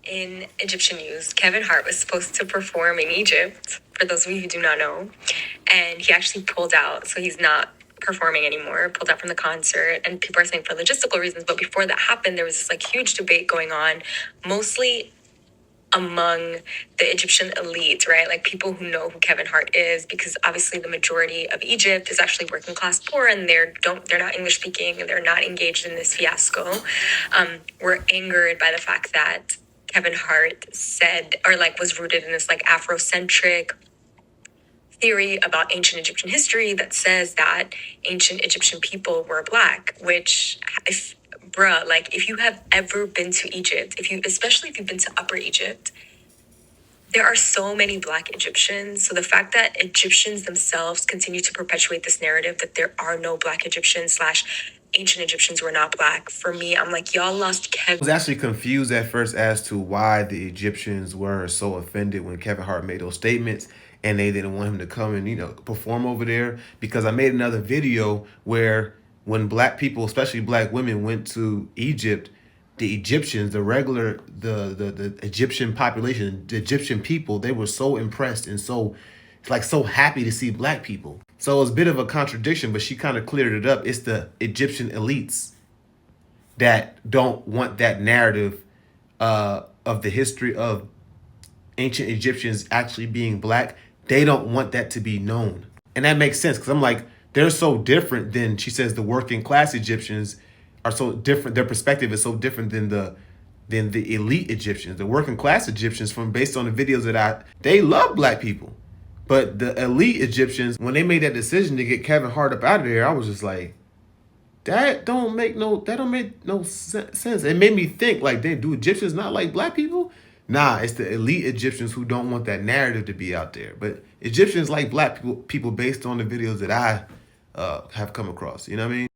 In Egyptian news, Kevin Hart was supposed to perform in Egypt, for those of you who do not know, and he actually pulled out, so he's not performing anymore, pulled out from the concert, and people are saying for logistical reasons. But before that happened, there was this huge debate going on, mostly among the Egyptian elite, right? People who know who Kevin Hart is, because obviously the majority of Egypt is actually working class poor, and they're not English speaking, and they're not engaged in this fiasco. We're angered by the fact that Kevin Hart said, or was rooted in this Afrocentric theory about ancient Egyptian history that says that ancient Egyptian people were black, which, if you have ever been to Egypt, especially if you've been to Upper Egypt, there are so many black Egyptians. So the fact that Egyptians themselves continue to perpetuate this narrative that there are no black Egyptians / ancient Egyptians were not black, for me, I'm like, y'all lost Kevin. I was actually confused at first as to why the Egyptians were so offended when Kevin Hart made those statements and they didn't want him to come and, perform over there. Because I made another video where when black people, especially black women, went to Egypt, the Egyptians, the Egyptian population, the Egyptian people, they were so impressed and so happy to see black people. So it was a bit of a contradiction, but she kind of cleared it up. It's the Egyptian elites that don't want that narrative of the history of ancient Egyptians actually being black. They don't want that to be known. And that makes sense because I'm like, they're so different than, she says, the working class Egyptians are so different. Their perspective is so different than the elite Egyptians. The working class Egyptians, from based on the videos they love black people. But the elite Egyptians, when they made that decision to get Kevin Hart up out of there, I was just like, that don't make no sense. It made me think, do Egyptians not like black people? Nah, it's the elite Egyptians who don't want that narrative to be out there. But Egyptians like black people based on the videos that I have come across. You know what I mean?